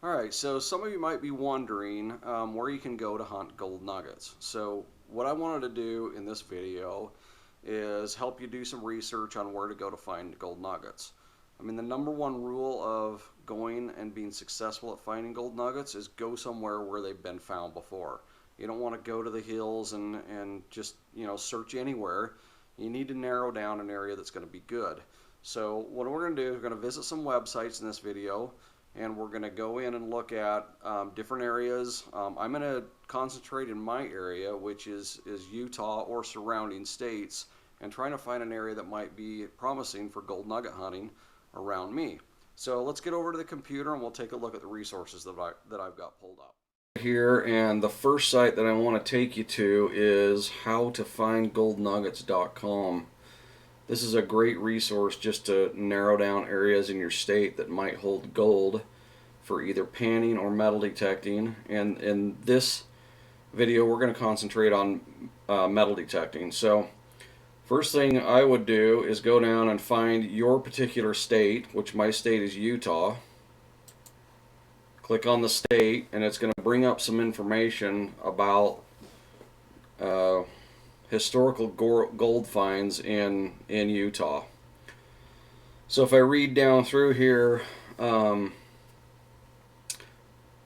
Alright, so some of you might be wondering where you can go to hunt gold nuggets. So what I wanted to do in this video is help you do some research on where to go to find gold nuggets. I mean, the number one rule of going and being successful at finding gold nuggets is go somewhere where they've been found before. You don't want to go to the hills and just, search anywhere. You need to narrow down an area that's going to be good. So what we're going to do, we're going to visit some websites in this video, and we're going to go in and look at different areas. I'm going to concentrate in my area, which is Utah or surrounding states, and trying to find an area that might be promising for gold nugget hunting around me. So let's get over to the computer and we'll take a look at the resources that I've got pulled up here. And the first site that I want to take you to is howtofindgoldnuggets.com. This is a great resource just to narrow down areas in your state that might hold gold for either panning or metal detecting. And in this video, we're going to concentrate on metal detecting. So first thing I would do is go down and find your particular state, which my state is Utah. Click on the state, and it's going to bring up some information about historical gold finds in Utah. So if I read down through here, and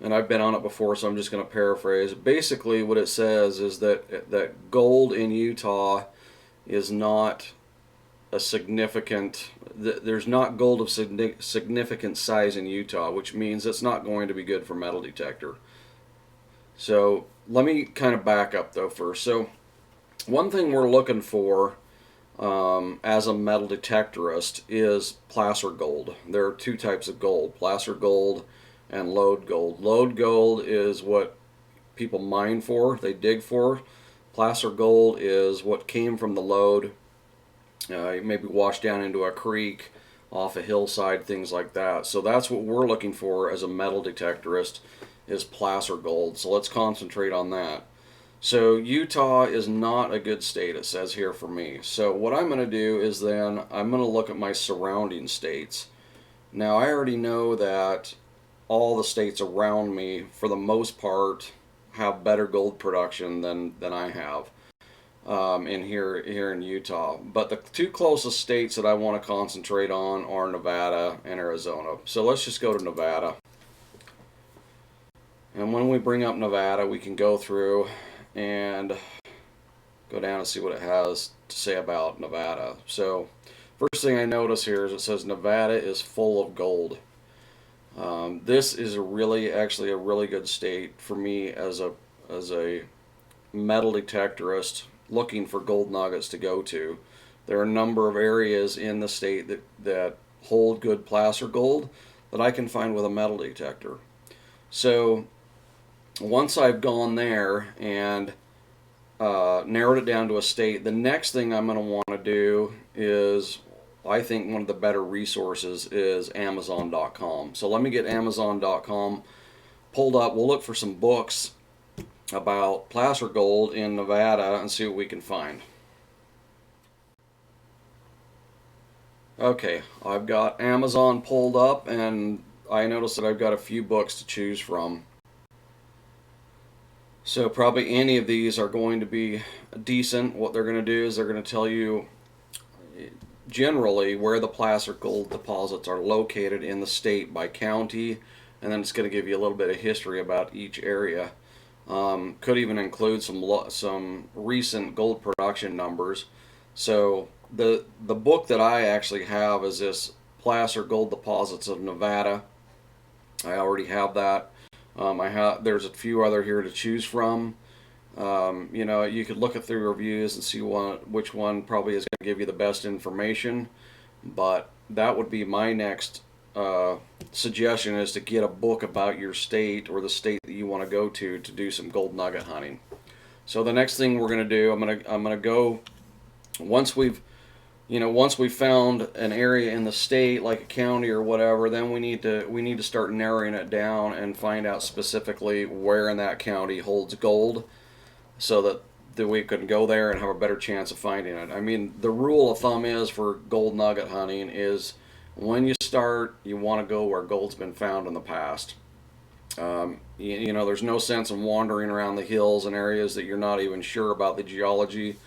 I've been on it before, so I'm just going to paraphrase. Basically, what it says is that gold in Utah is not a significant. There's not gold of significant size in Utah, which means it's not going to be good for metal detector. So let me kind of back up though first. So one thing we're looking for as a metal detectorist is placer gold. There are two types of gold: placer gold and lode gold. Lode gold is what people mine for, they dig for. Placer gold is what came from the lode, maybe washed down into a creek, off a hillside, things like that. So that's what we're looking for as a metal detectorist, is placer gold. So let's concentrate on that. So Utah is not a good state, it says here for me. So what I'm going to do is then I'm going to look at my surrounding states. Now I already know that all the states around me, for the most part, have better gold production than I have in here in Utah. But the two closest states that I want to concentrate on are Nevada and Arizona. So let's just go to Nevada. And when we bring up Nevada, we can go through and go down and see what it has to say about Nevada. So first thing I notice here is it says Nevada is full of gold. This is actually a really good state for me as a metal detectorist looking for gold nuggets to go to. There are a number of areas in the state that hold good placer gold that I can find with a metal detector. So once I've gone there and narrowed it down to a state, the next thing I'm going to want to do is, I think one of the better resources is Amazon.com. So let me get Amazon.com pulled up. We'll look for some books about placer gold in Nevada and see what we can find. Okay, I've got Amazon pulled up, and I notice that I've got a few books to choose from. So probably any of these are going to be decent. What they're going to do is they're going to tell you generally where the placer gold deposits are located in the state by county, and then it's going to give you a little bit of history about each area. Could even include some recent gold production numbers. So the book that I actually have is this Placer Gold Deposits of Nevada. I already have that. There's a few other here to choose from. You could look at the reviews and see which one probably is going to give you the best information. But that would be my next suggestion, is to get a book about your state or the state that you want to go to do some gold nugget hunting. So the next thing we're going to do, I'm going to go, once we've found an area in the state, like a county or whatever, then we need to start narrowing it down and find out specifically where in that county holds gold, so that we can go there and have a better chance of finding it. I mean, the rule of thumb is for gold nugget hunting is when you start, you want to go where gold's been found in the past. You know, there's no sense in wandering around the hills and areas that you're not even sure about the geology.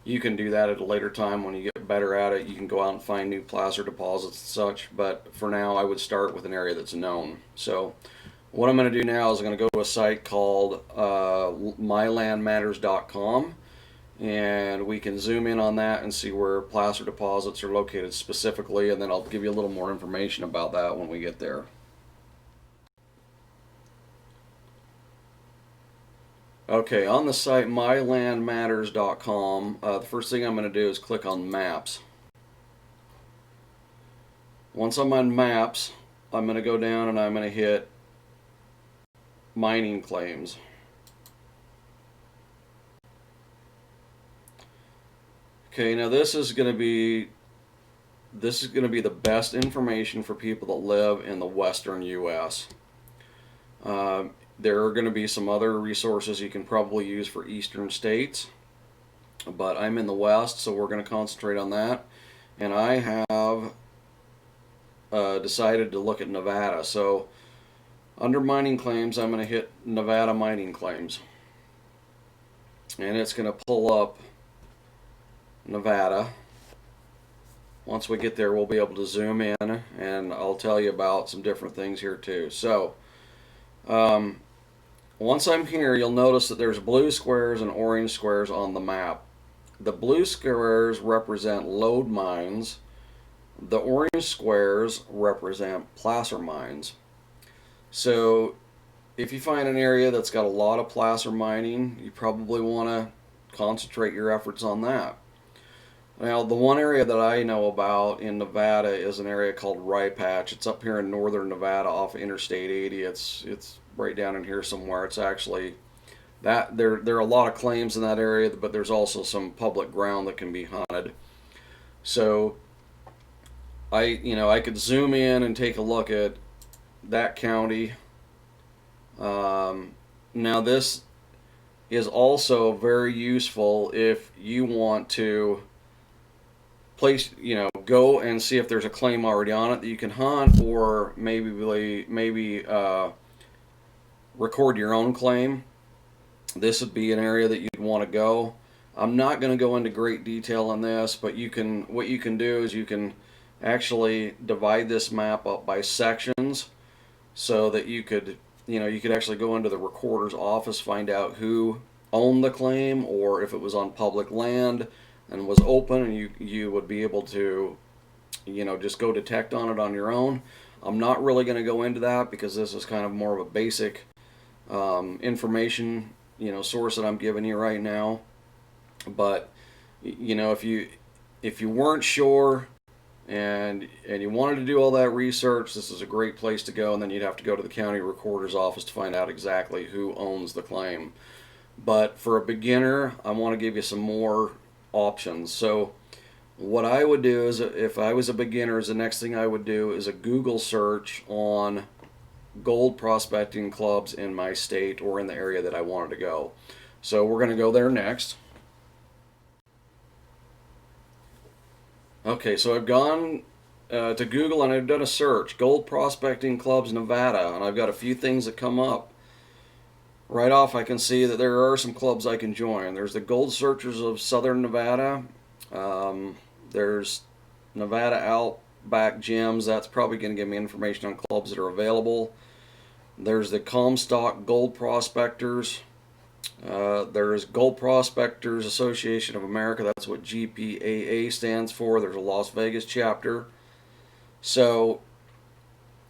You can do that at a later time when you get better at it. You can go out and find new placer deposits and such. But for now, I would start with an area that's known. So what I'm going to do now is I'm going to go to a site called mylandmatters.com, and we can zoom in on that and see where placer deposits are located specifically, and then I'll give you a little more information about that when we get there. Okay, on the site mylandmatters.com, the first thing I'm going to do is click on Maps. Once I'm on Maps, I'm going to go down and I'm going to hit Mining Claims. Okay, now this is going to be the best information for people that live in the western U.S. Uh, there are going to be some other resources you can probably use for eastern states, but I'm in the west, so we're going to concentrate on that. And I have decided to look at Nevada. So under mining claims, I'm going to hit Nevada mining claims, and it's going to pull up Nevada. Once we get there, we'll be able to zoom in, and I'll tell you about some different things here too. So um, once I'm here, you'll notice that there's blue squares and orange squares on the map. The blue squares represent lode mines. The orange squares represent placer mines. So if you find an area that's got a lot of placer mining, you probably want to concentrate your efforts on that. Now, the one area that I know about in Nevada is an area called Rye Patch. It's up here in northern Nevada off Interstate 80. It's right down in here somewhere. It's actually that there are a lot of claims in that area, but there's also some public ground that can be hunted. So I could zoom in and take a look at that county. Now this is also very useful if you want to go and see if there's a claim already on it that you can hunt, or maybe record your own claim. This would be an area that you'd want to go. I'm not going to go into great detail on this, but what you can do is you can actually divide this map up by sections so that you could actually go into the recorder's office, find out who owned the claim, or if it was on public land and was open, and you would be able to just go detect on it on your own. I'm not really going to go into that because this is kind of more of a basic information source that I'm giving you right now. But if you weren't sure and you wanted to do all that research, this is a great place to go. And then you'd have to go to the county recorder's office to find out exactly who owns the claim. But for a beginner, I want to give you some more options. So what I would do is, if I was a beginner, is the next thing I would do is a Google search on gold prospecting clubs in my state or in the area that I wanted to go. So we're going to go there next. Okay, so I've gone to Google and I've done a search, gold prospecting clubs Nevada, and I've got a few things that come up. Right off, I can see that there are some clubs I can join. There's the Gold Searchers of Southern Nevada. There's Nevada Outback Gyms. That's probably going to give me information on clubs that are available. There's the Comstock Gold Prospectors. There's Gold Prospectors Association of America. That's what GPAA stands for. There's a Las Vegas chapter. So,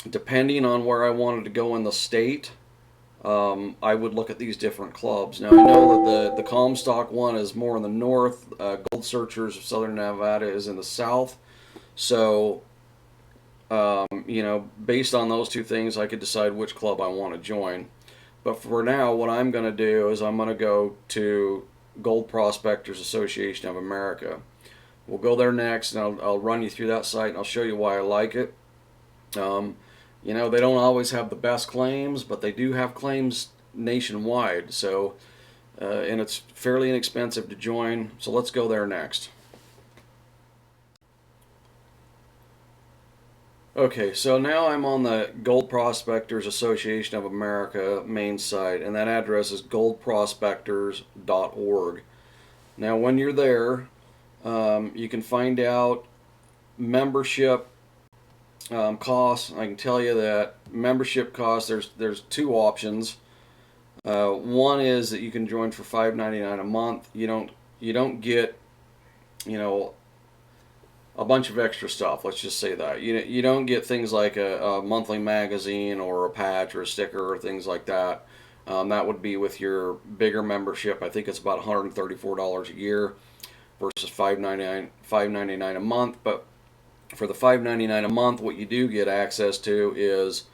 depending on where I wanted to go in the state, I would look at these different clubs. Now, I know that the Comstock one is more in the north. Gold Searchers of Southern Nevada is in the south. So, based on those two things, I could decide which club I want to join. But for now, what I'm going to do is I'm going to go to Gold Prospectors Association of America. We'll go there next, and I'll run you through that site, and I'll show you why I like it. They don't always have the best claims, but they do have claims nationwide. So, and it's fairly inexpensive to join. So let's go there next. Okay, so now I'm on the Gold Prospectors Association of America main site, and that address is goldprospectors.org. Now, when you're there, you can find out membership costs. I can tell you that membership costs. There's two options. One is that you can join for $5.99 a month. You don't get you know a bunch of extra stuff. Let's just say that you don't get things like a monthly magazine or a patch or a sticker or things like that. That would be with your bigger membership. I think it's about $134 a year versus $5.99 a month. But for the $5.99 a month, what you do get access to is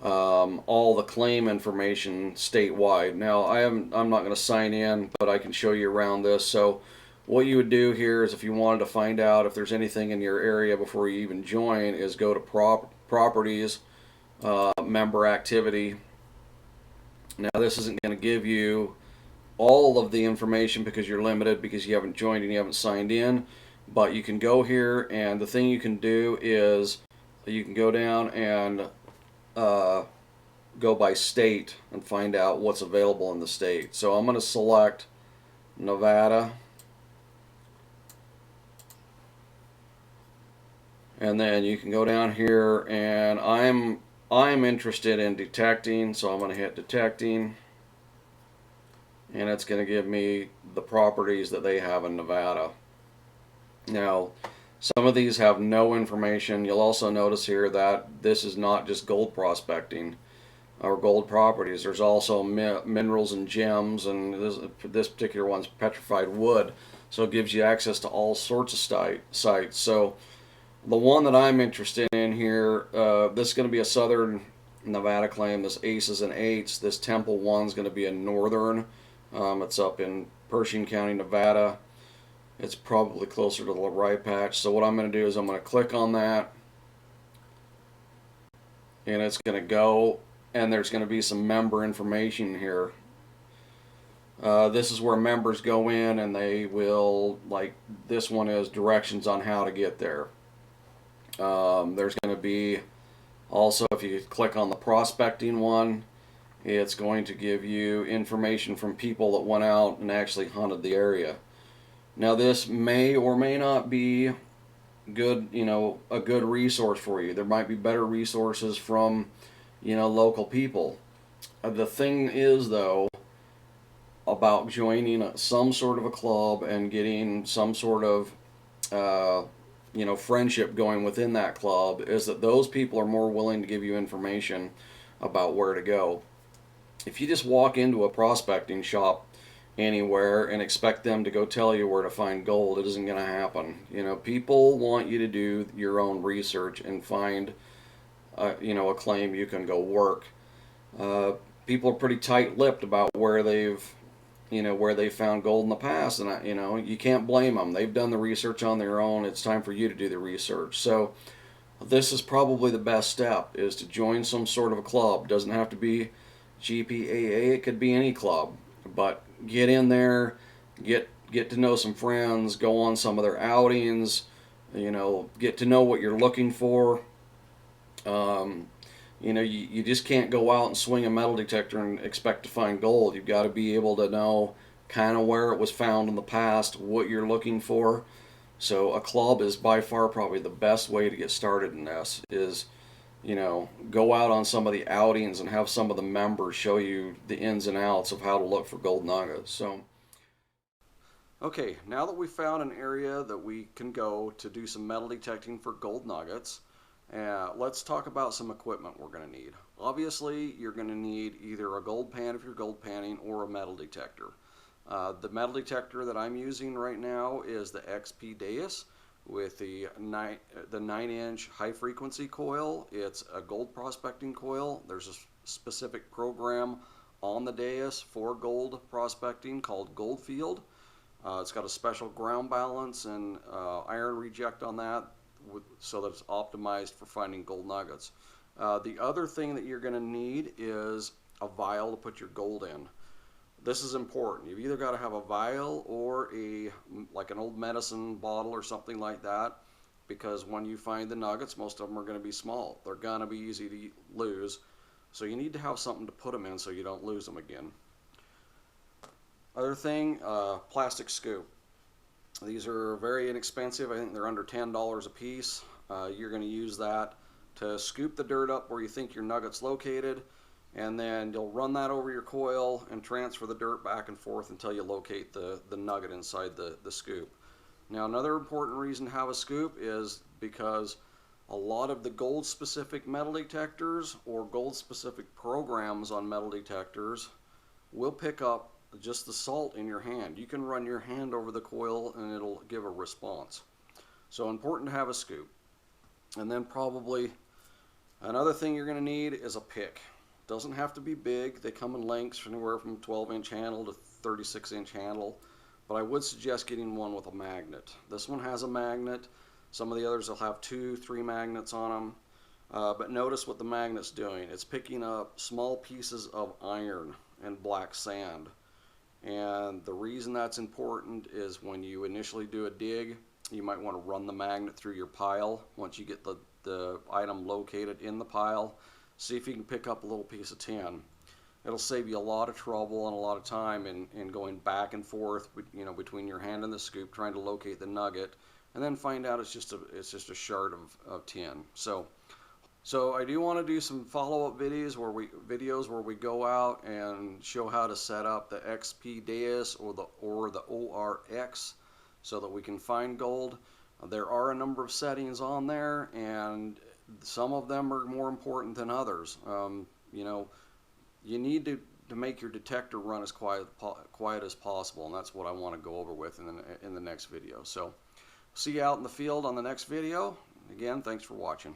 all the claim information statewide. Now, I'm not going to sign in, but I can show you around this. So, what you would do here is if you wanted to find out if there's anything in your area before you even join, is go to properties, member activity. Now, this isn't going to give you all of the information because you're limited because you haven't joined and you haven't signed in. But you can go here, and the thing you can do is you can go down and uh, go by state and find out what's available in the state. So I'm going to select Nevada, and then you can go down here, and I'm interested in detecting, so I'm going to hit detecting, and it's going to give me the properties that they have in Nevada. Now, some of these have no information. You'll also notice here that this is not just gold prospecting or gold properties. There's also minerals and gems, and this particular one's petrified wood, so it gives you access to all sorts of sites. So the one that I'm interested in here, this is going to be a southern Nevada claim. This aces and eights. This Temple one's going to be a northern. It's up in Pershing County, Nevada. It's probably closer to the right patch. So what I'm going to do is I'm going to click on that, and it's going to go, and there's going to be some member information here. This is where members go in and they will, like this one is directions on how to get there. There's going to be also, if you click on the prospecting one, it's going to give you information from people that went out and actually hunted the area. Now, this may or may not be good, a good resource for you. There might be better resources from, local people. The thing is, though, about joining some sort of a club and getting some sort of, uh, friendship going within that club is that those people are more willing to give you information about where to go. If you just walk into a prospecting shop anywhere and expect them to go tell you where to find gold, it isn't going to happen. People want you to do your own research and find, a claim you can go work. Uh, People are pretty tight-lipped about where they found gold in the past, and you can't blame them. They've done the research on their own. It's time for you to do the research. So this is probably the best step: is to join some sort of a club. Doesn't have to be GPAA. It could be any club, but get in there, get to know some friends, go on some of their outings, get to know what you're looking for. Um, you just can't go out and swing a metal detector and expect to find gold. You've got to be able to know kind of where it was found in the past, what you're looking for. So a club is by far probably the best way to get started in this is, go out on some of the outings and have some of the members show you the ins and outs of how to look for gold nuggets. So, okay, now that we've found an area that we can go to do some metal detecting for gold nuggets, let's talk about some equipment we're going to need. Obviously, you're going to need either a gold pan if you're gold panning or a metal detector. The metal detector that I'm using right now is the XP Deus with the 9-inch high frequency coil. It's a gold prospecting coil. There's a specific program on the Deus for gold prospecting called Goldfield. It's got a special ground balance and iron reject on that so that it's optimized for finding gold nuggets. The other thing that you're going to need is a vial to put your gold in. This is important. You've either got to have a vial or like an old medicine bottle or something like that. because when you find the nuggets, most of them are going to be small. They're going to be easy to lose. So you need to have something to put them in so you don't lose them again. Other thing, plastic scoop. These are very inexpensive. I think they're under $10 a piece. You're going to use that to scoop the dirt up where you think your nugget's located, and then you'll run that over your coil and transfer the dirt back and forth until you locate the nugget inside the scoop. Now, another important reason to have a scoop is because a lot of the gold specific metal detectors or gold specific programs on metal detectors will pick up just the salt in your hand. You can run your hand over the coil and it'll give a response. So important to have a scoop. And then probably another thing you're going to need is a pick. Doesn't have to be big. They come in lengths anywhere from 12-inch handle to 36-inch handle. But I would suggest getting one with a magnet. This one has a magnet. Some of the others will have 2, 3 magnets on them. But notice what the magnet's doing. It's picking up small pieces of iron and black sand. And the reason that's important is when you initially do a dig, you might want to run the magnet through your pile. Once you get the item located in the pile, see if you can pick up a little piece of tin. It'll save you a lot of trouble and a lot of time in going back and forth, between your hand and the scoop trying to locate the nugget, and then find out it's just a shard of tin. So I do want to do some follow-up videos where we go out and show how to set up the XP Deus or the ORX so that we can find gold. There are a number of settings on there, and some of them are more important than others. You need to make your detector run as quiet as possible, and that's what I want to go over with in the next video. So see you out in the field on the next video. Again, thanks for watching.